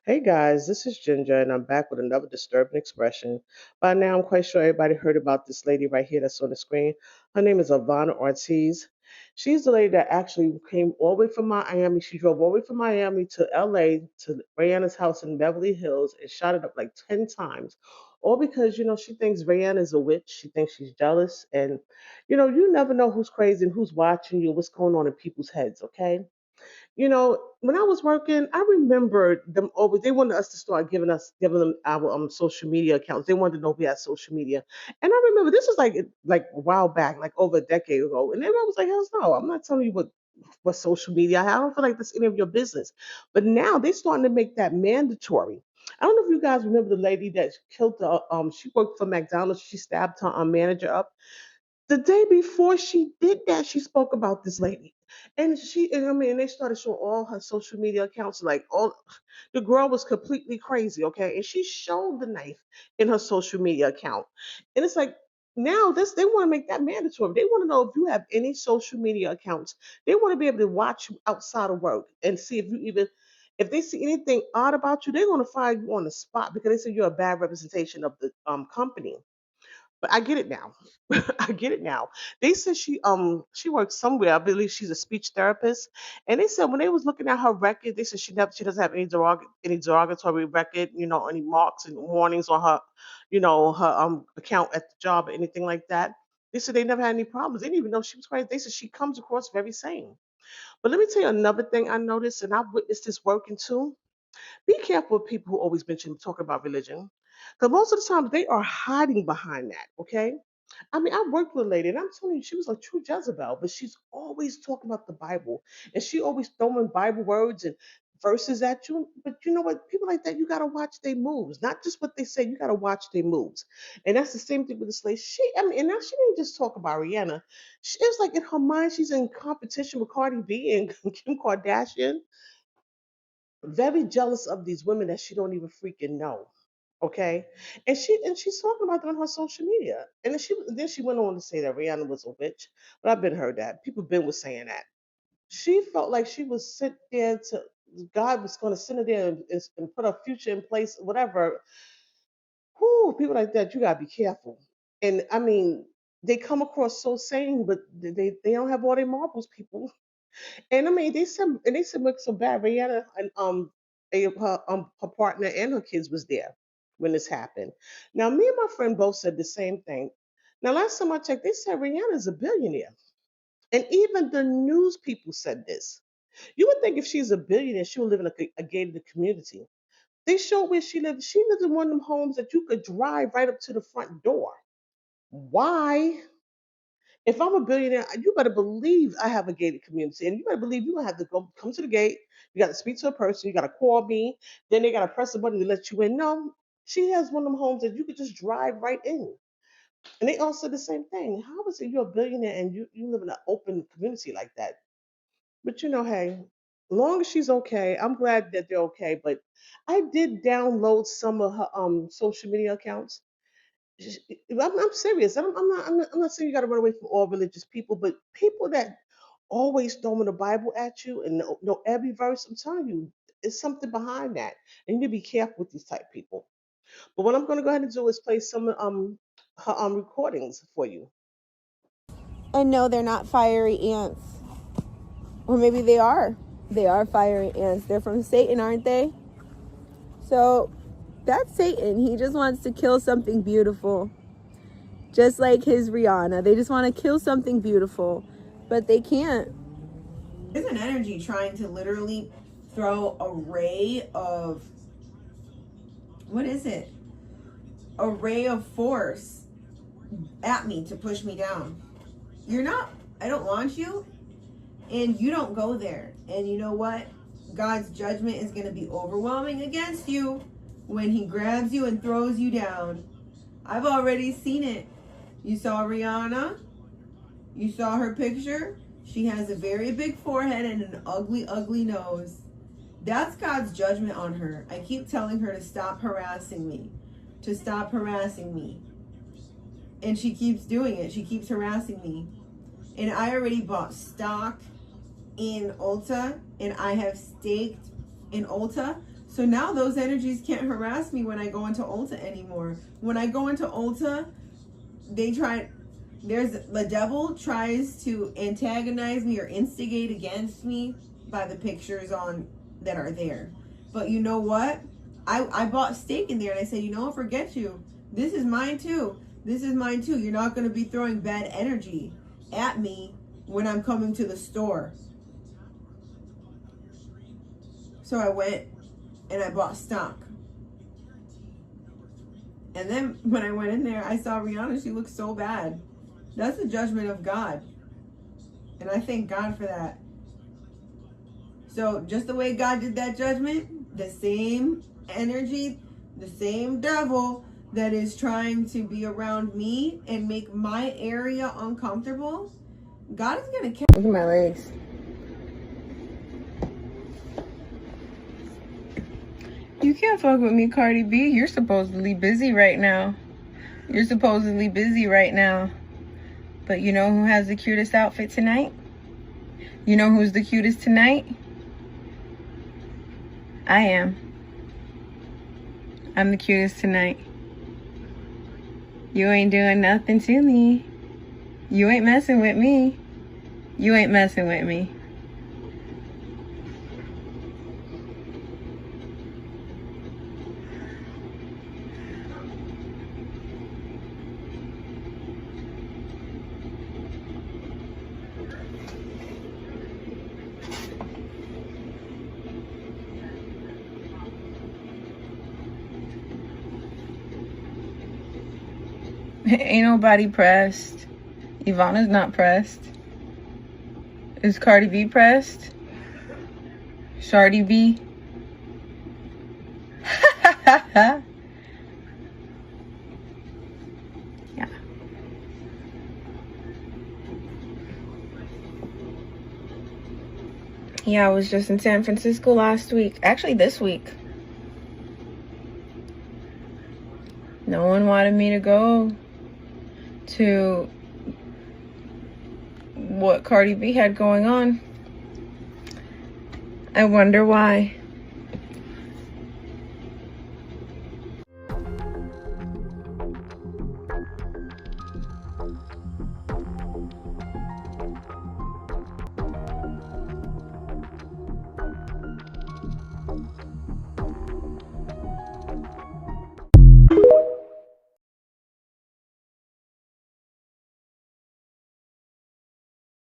Hey guys, this is Ginger, and I'm back with another disturbing expression. By now, I'm quite sure everybody heard about this lady right here that's on the screen. Her name is Ivana Ortiz. She's the lady that actually came all the way from Miami. She drove all the way from Miami to LA to Rihanna's house in Beverly Hills and shot it up like 10 times. All because, she thinks Rihanna's a witch. She thinks she's jealous. And, you never know who's crazy and who's watching you, what's going on in people's heads, okay? When I was working, I remember them always. They wanted us to start giving them our social media accounts. They wanted to know if we had social media, and I remember this was like a while back, like over a decade ago. And everyone was like, "Hell no, I'm not telling you what social media I have. I don't feel like that's any of your business." But now they're starting to make that mandatory. I don't know if you guys remember the lady that killed the she worked for McDonald's. She stabbed her manager up the day before she did that. She spoke about this lady, and I mean, they started showing all her social media accounts. Like all, the girl was completely crazy, okay, and she showed the knife in her social media account, and it's like now this they want to make that mandatory. They want to know if you have any social media accounts. They want to be able to watch you outside of work and see if you even. If they see anything odd about you, they're going to fire you on the spot because they say you're a bad representation of the company. But I get it now. I get it now. They said she works somewhere. I believe she's a speech therapist. And they said when they was looking at her record, they said she doesn't have any derogatory record, any marks and warnings on her, her account at the job or anything like that. They said they never had any problems. They didn't even know she was crazy. They said she comes across very sane. But let me tell you another thing I noticed, and I've witnessed this working too. Be careful with people who always mention talking about religion. Because most of the time they are hiding behind that, okay? I mean, I worked with a lady, and I'm telling you, she was a true Jezebel, but she's always talking about the Bible, and she always throwing Bible words and verses at you. But you know what? People like that, you gotta watch their moves, not just what they say. You gotta watch their moves, and that's the same thing with this lady. I mean, and now she didn't just talk about Rihanna. It was like in her mind, she's in competition with Cardi B and Kim Kardashian, very jealous of these women that she don't even freaking know. Okay, and she's talking about them on her social media, and then she went on to say that Rihanna was a witch, but I've been heard that people been was saying that she felt like she was sent there to God was going to send her there and put her future in place, whatever. Whoo, people like that, you gotta be careful. And I mean, they come across so sane, but they don't have all their marbles, people. And I mean, they said look so bad. Rihanna and her partner and her kids was there when this happened. Now, me and my friend both said the same thing. Now, last time I checked, they said Rihanna's a billionaire, and even the news people said this. You would think if she's a billionaire, she would live in a gated community. They showed where she lived. She lives in one of them homes that you could drive right up to the front door. Why? If I'm a billionaire, you better believe I have a gated community, and you better believe you have to go come to the gate. You got to speak to a person. You got to call me. Then they got to press a button to let you in. No, she has one of them homes that you could just drive right in. And they all said the same thing. How is it you're a billionaire and you live in an open community like that? But hey, long as she's okay, I'm glad that they're okay. But I did download some of her social media accounts. I'm serious. I'm not saying you got to run away from all religious people, but people that always throwing the Bible at you and know every verse, I'm telling you, it's something behind that. And you need to be careful with these type people. But what I'm going to go ahead and do is play some her recordings for you. And no, they're not fiery ants. Or maybe they are. They are fiery ants. They're from Satan, aren't they? So that's Satan. He just wants to kill something beautiful. Just like his Rihanna. They just want to kill something beautiful. But they can't. There's an energy trying to literally throw a ray of, what is it? A ray of force at me to push me down. You're not, I don't want you, and you don't go there. And you know what? God's judgment is going to be overwhelming against you when he grabs you and throws you down. I've already seen it. You saw Rihanna. You saw her picture. She has a very big forehead and an ugly, ugly nose. That's God's judgment on her. I keep telling her to stop harassing me. To stop harassing me. And she keeps doing it. She keeps harassing me. And I already bought stock in Ulta, and I have staked in Ulta. So now those energies can't harass me when I go into Ulta anymore. When I go into Ulta, the devil tries to antagonize me or instigate against me by the pictures that are there. But you know what? I bought steak in there, and I said, you know what, forget you. This is mine too. This is mine too. You're not going to be throwing bad energy at me when I'm coming to the store. So I went and I bought stock. And then when I went in there, I saw Rihanna. She looked so bad. That's the judgment of God. And I thank God for that. So just the way God did that judgment, the same energy, the same devil that is trying to be around me and make my area uncomfortable, God is going to catch. Look at my legs. You can't fuck with me, Cardi B. You're supposedly busy right now. You're supposedly busy right now. But you know who has the cutest outfit tonight? You know who's the cutest tonight? I am. I'm the cutest tonight. You ain't doing nothing to me. You ain't messing with me. You ain't messing with me. Ain't nobody pressed. Ivana's not pressed. Is Cardi B pressed? Shardy B? Yeah. Yeah, I was just in San Francisco last week. Actually, this week. No one wanted me to go to what Cardi B had going on. I wonder why.